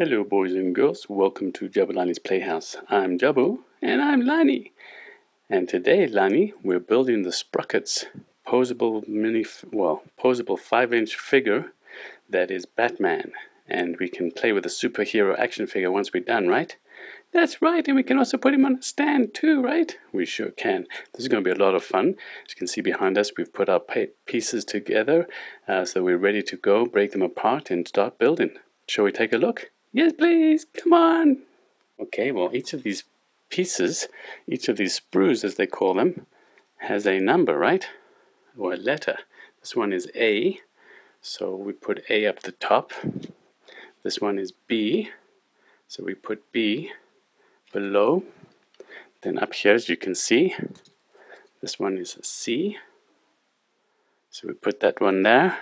Hello boys and girls, welcome to Jabulani's Playhouse. I'm Jabu and I'm Lani. And today, Lani, we're building the Sprukits poseable poseable 5-inch figure that is Batman. And we can play with a superhero action figure once we're done, right? That's right, and we can also put him on a stand too, right? We sure can. This is going to be a lot of fun. As you can see behind us, we've put our pieces together, so we're ready to go, break them apart, and start building. Shall we take a look? Yes, please. Come on. Okay, well, each of these pieces, each of these sprues, as they call them, has a number, right? Or a letter. This one is A, so we put A up the top. This one is B, so we put B below. Then up here, as you can see, this one is a C, so we put that one there.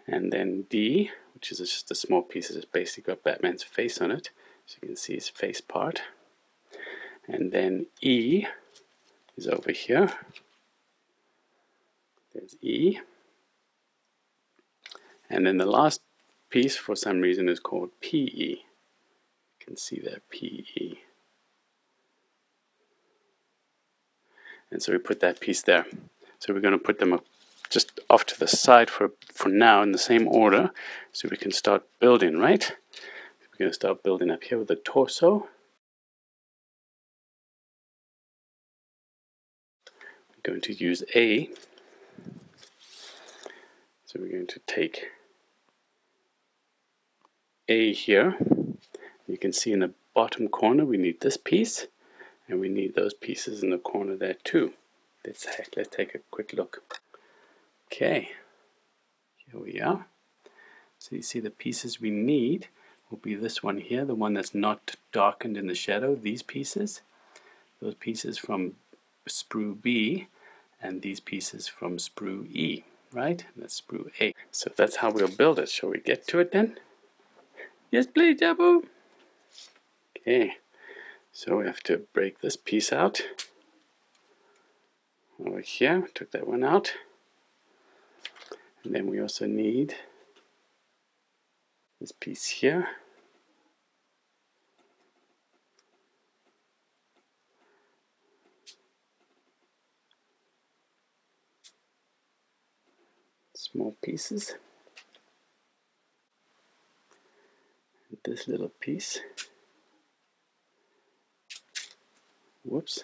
And then D, which is just a small piece, it's basically got Batman's face on it, so you can see his face part. And then E is over here. There's E. And then the last piece, for some reason, is called PE. You can see there, PE. And so we put that piece there. So we're going to put them up just off to the side for now in the same order, so we can start building, right? We're going to start building up here with the torso. We're going to use A. So we're going to take A here. You can see in the bottom corner we need this piece, and we need those pieces in the corner there too. Let's take a quick look. Okay, here we are. So you see the pieces we need will be this one here, the one that's not darkened in the shadow, these pieces. Those pieces from sprue B, and these pieces from sprue E, right? And that's sprue A. So that's how we'll build it. Shall we get to it then? Yes, please, Jabu. Okay, so we have to break this piece out. Over here, took that one out. And then we also need this piece here. Small pieces. And this little piece. Whoops.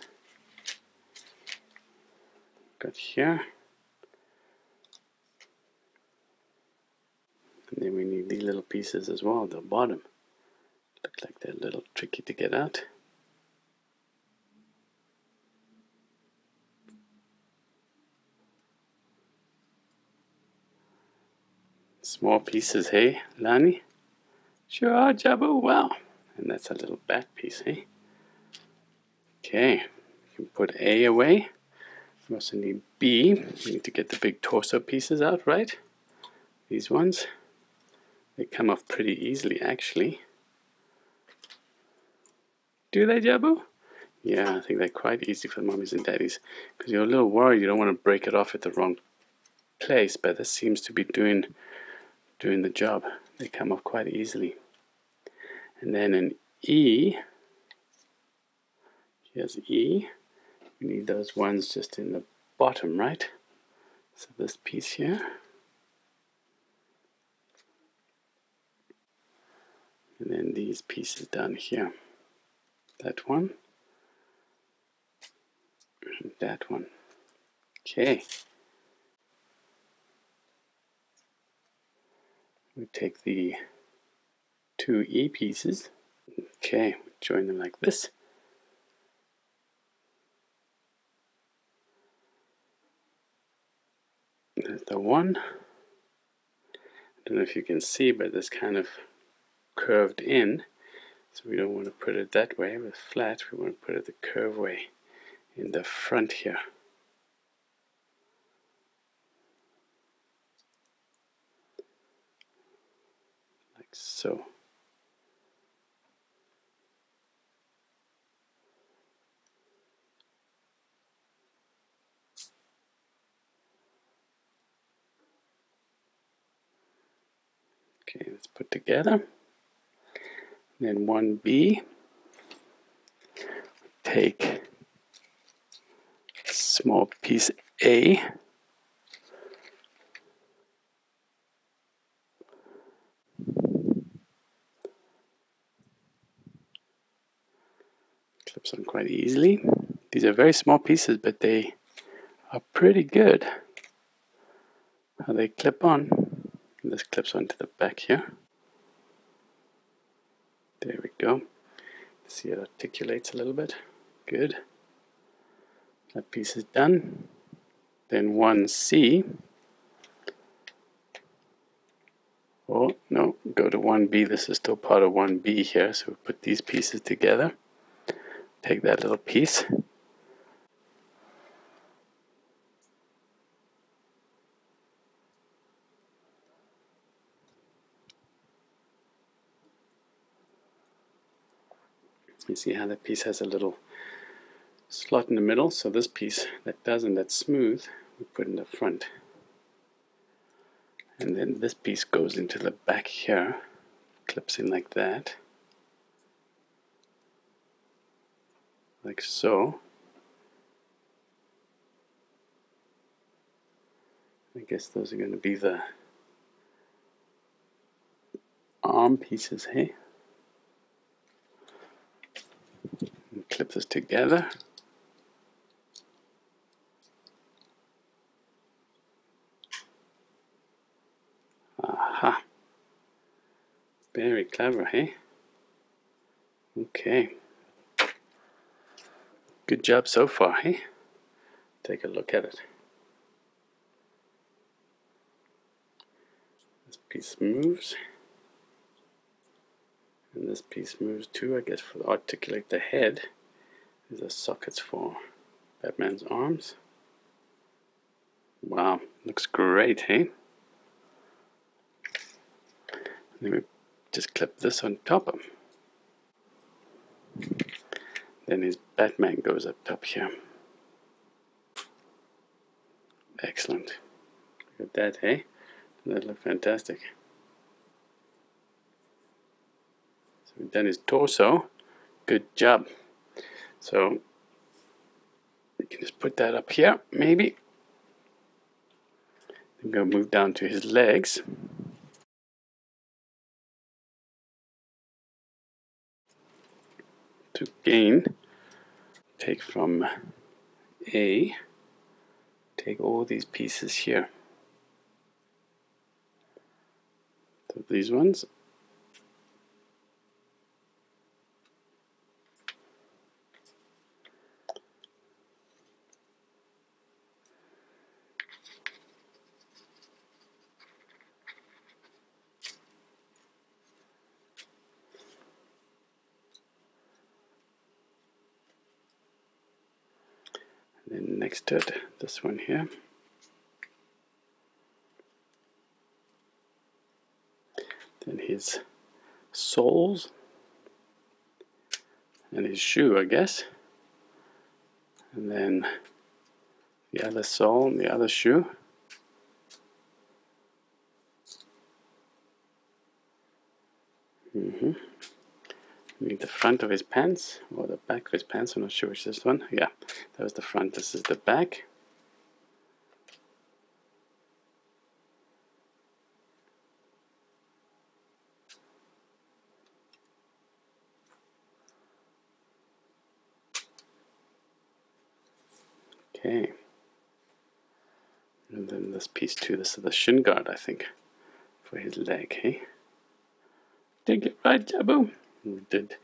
Got here. And then we need these little pieces as well at the bottom. Look like they're a little tricky to get out. Small pieces, hey, Lani? Sure, Jabu, wow. And that's a little bat piece, hey? Okay, you can put A away. We also need B. We need to get the big torso pieces out, right? These ones. They come off pretty easily, actually. Do they, Jabu? Yeah, I think they're quite easy for mommies and daddies. Because you're a little worried you don't want to break it off at the wrong place, but this seems to be doing the job. They come off quite easily. And then an E. Here's E. We need those ones just in the bottom, right? So this piece here. And then these pieces down here. That one. And that one. Okay. We take the two E pieces. Okay, join them like this. There's the one. I don't know if you can see, but it's kind of curved in. So we don't want to put it that way with flat. We want to put it the curve way in the front here. Like so. Okay, let's put together. Then 1B. Take small piece A. Clips on quite easily. These are very small pieces, but they are pretty good. How they clip on. This clips onto the back here. There we go. See, it articulates a little bit. Good. That piece is done. Then 1C. Oh, no, go to 1B. This is still part of 1B here. So we put these pieces together. Take that little piece. You see how that piece has a little slot in the middle, so this piece that doesn't, that's smooth, we put in the front. And then this piece goes into the back here, clips in like that. Like so. I guess those are going to be the arm pieces, hey? And clip this together. Aha. Very clever, hey? Okay. Good job so far, hey? Take a look at it. This piece moves. And this piece moves too, I guess, to articulate the head. These are sockets for Batman's arms. Wow, looks great, hey? Then we just clip this on top of him. Then his Batman goes up top here. Excellent. Look at that, hey? That looks fantastic. So we've done his torso. Good job. So you can just put that up here, maybe. Then go move down to his legs. To gain, take from A, take all these pieces here. So these ones. And then next to it, this one here. Then his soles and his shoe, I guess. And then the other sole and the other shoe. Need the front of his pants or the back of his pants. I'm not sure which is this one. Yeah, that was the front. This is the back. Okay. And then this piece too. This is the shin guard, I think, for his leg. Hey, did get right, Jabu? We did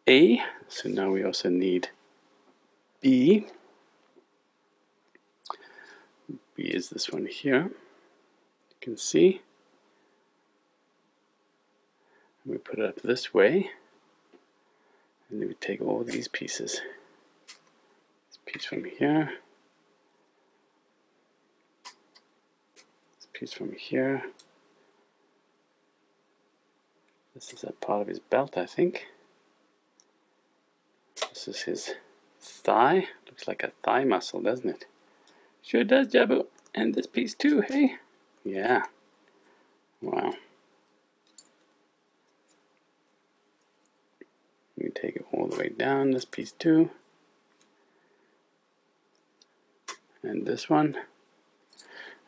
A. So now we also need B. B is this one here. You can see. And we put it up this way. And then we take all these pieces. This piece from here. This piece from here. This is a part of his belt, I think. This is his thigh. Looks like a thigh muscle, doesn't it? Sure does, Jabu. And this piece too, hey? Yeah. Wow. and take it all the way down, this piece too. And this one.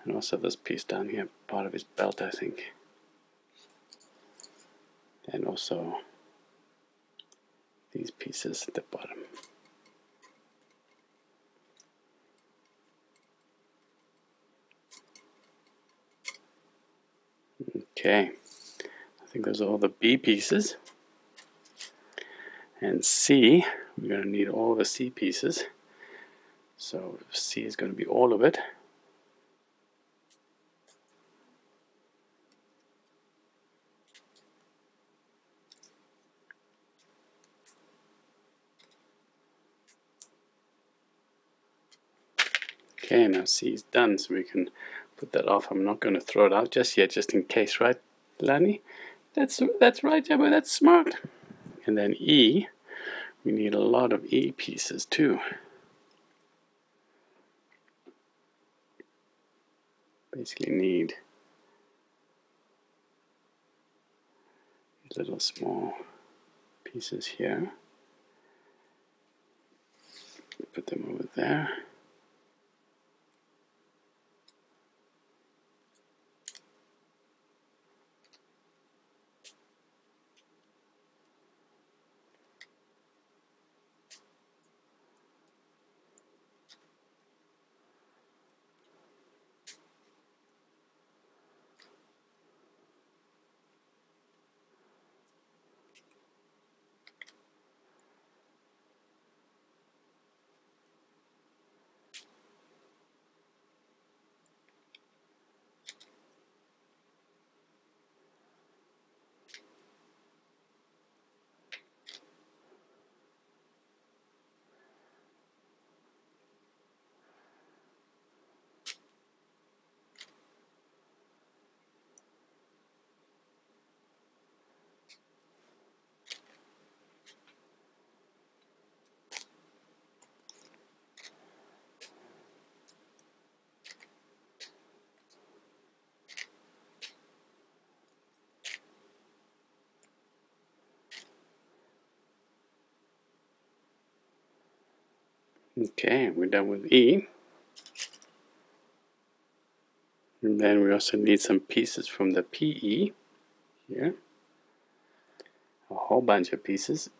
And also this piece down here, part of his belt, I think. And also these pieces at the bottom. Okay, I think those are all the B pieces. And C, we're going to need all the C pieces. So C is going to be all of it. Okay, now C is done, so we can put that off. I'm not going to throw it out just yet, just in case, right, Lani? That's right, Jabu, that's smart. And then E, we need a lot of E pieces too. Basically need little small pieces here. Put them over there. Okay, we're done with E. And then we also need some pieces from the PE here. A whole bunch of pieces.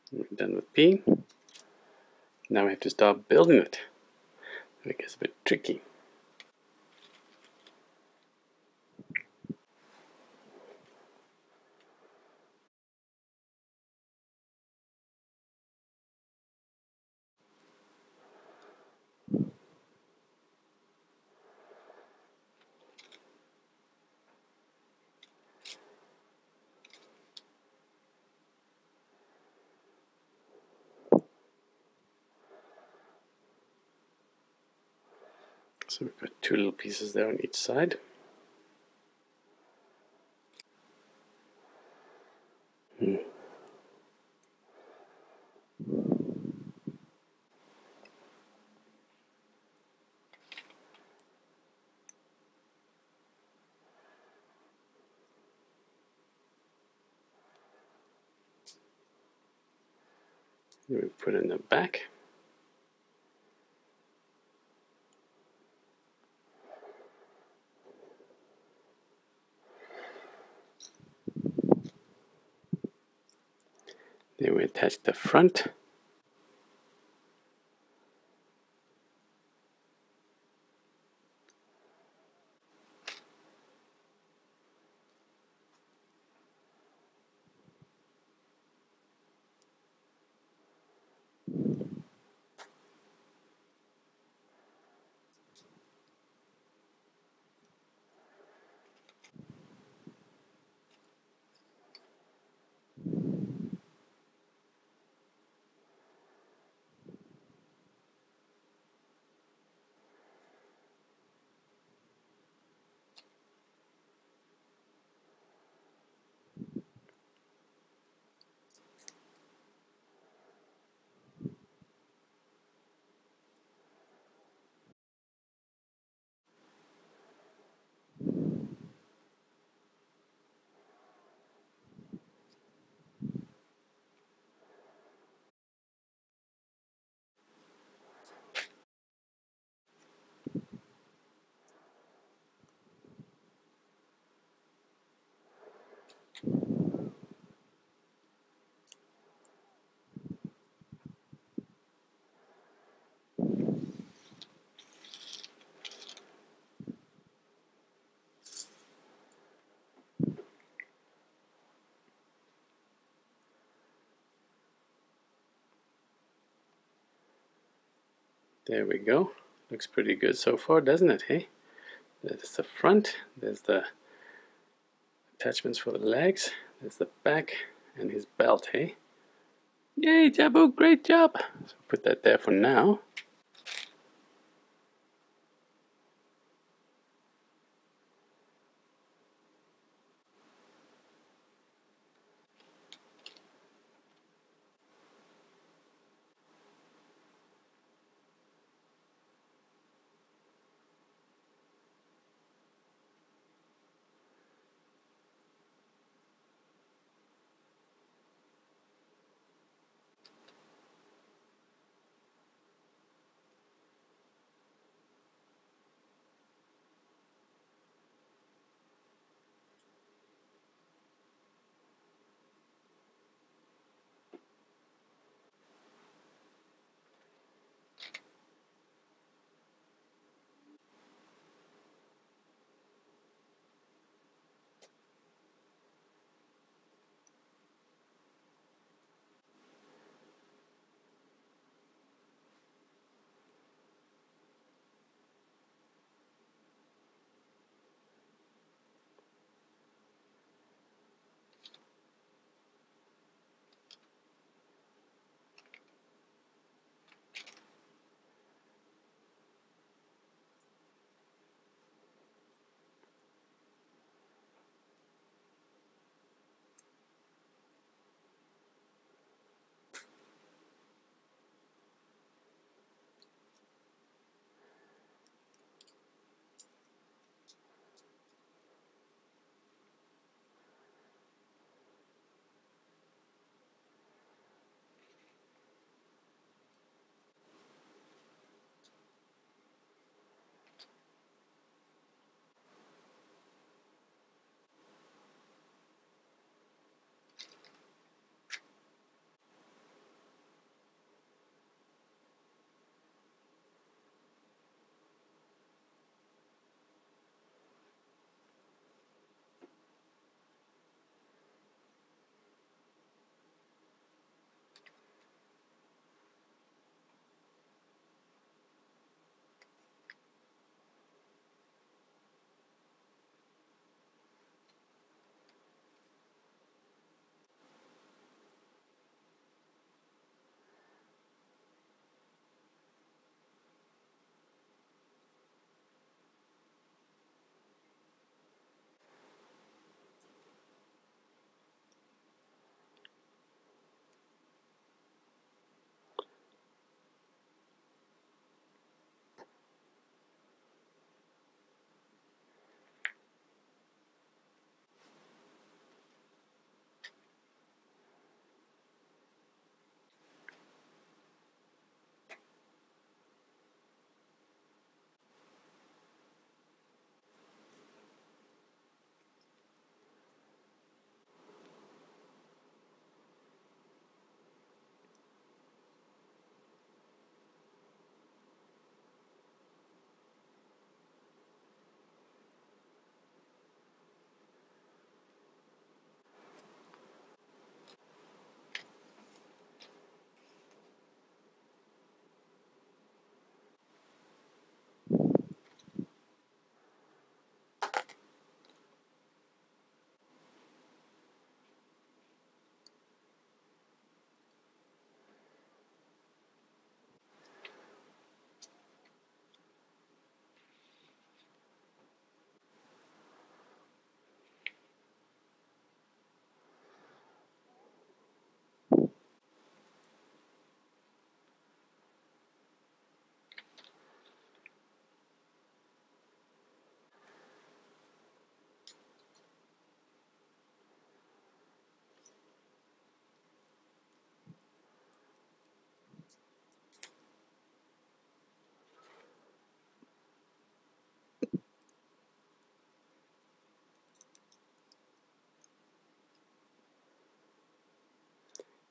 We're done with P. Now we have to start building it. It gets a bit tricky. So we've got two little pieces there on each side. We put in the back. Then we attach the front. There we go. Looks pretty good so far, doesn't it, hey? There's the front, there's the attachments for the legs, there's the back, and his belt, hey? Yay, Jabu, great job! So put that there for now.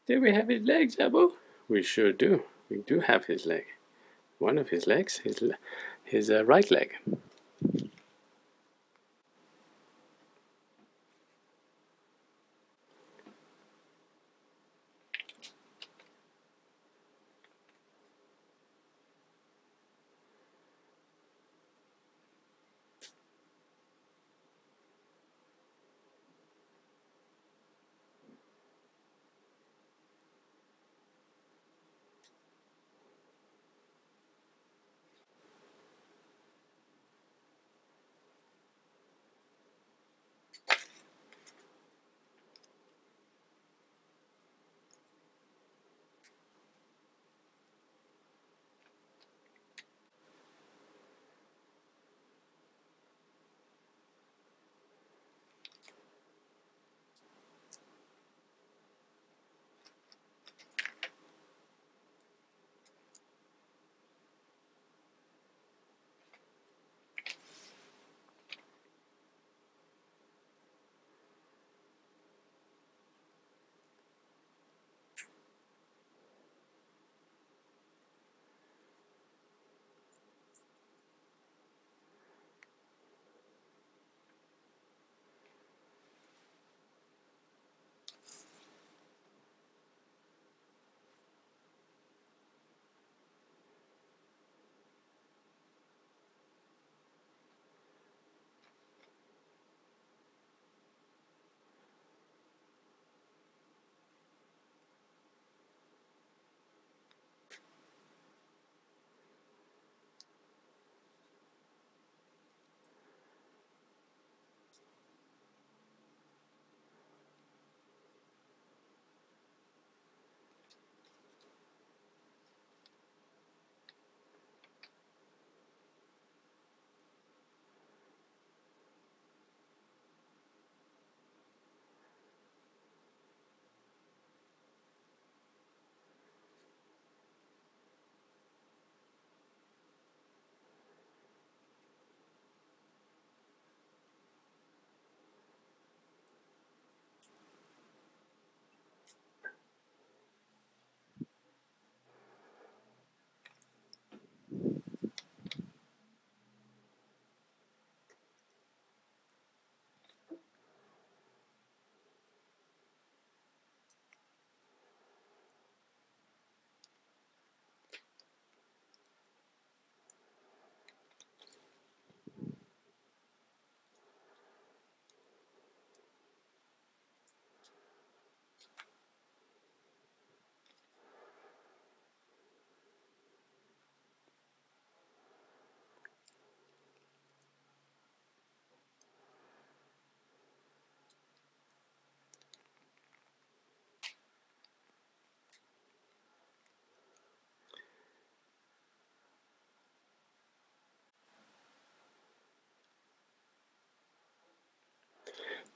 Do we have his legs, Jabu? We sure do. We do have his leg. One of his legs, his right leg.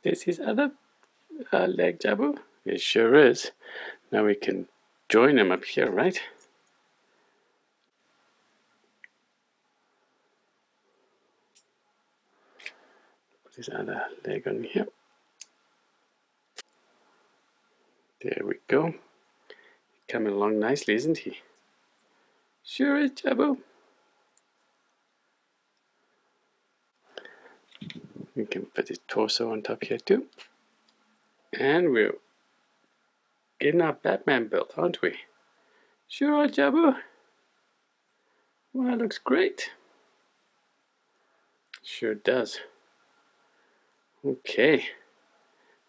This his other leg, Jabu? It sure is. Now we can join him up here, right? Put his other leg on here. There we go. Coming along nicely, isn't he? Sure is, Jabu. We can put his torso on top here too. And we're getting our Batman built, aren't we? Sure, Jabu. Well, that looks great. Sure does. Okay.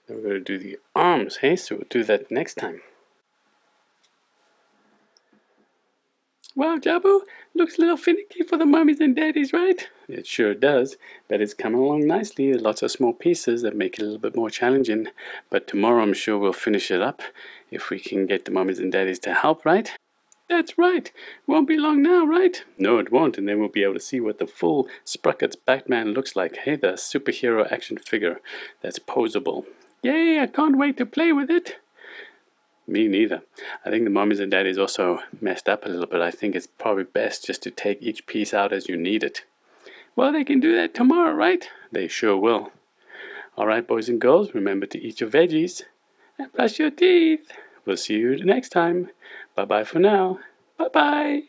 Now we're going to do the arms, hey? So we'll do that next time. Well, Jabu, looks a little finicky for the mummies and daddies, right? It sure does, but it's coming along nicely. Lots of small pieces that make it a little bit more challenging. But tomorrow I'm sure we'll finish it up if we can get the mummies and daddies to help, right? That's right. Won't be long now, right? No, it won't, and then we'll be able to see what the full Sprukits Batman looks like. Hey, the superhero action figure that's poseable. Yay, I can't wait to play with it. Me neither. I think the mummies and daddies also messed up a little bit. I think it's probably best just to take each piece out as you need it. Well, they can do that tomorrow, right? They sure will. Alright, boys and girls, remember to eat your veggies and brush your teeth. We'll see you next time. Bye-bye for now. Bye-bye.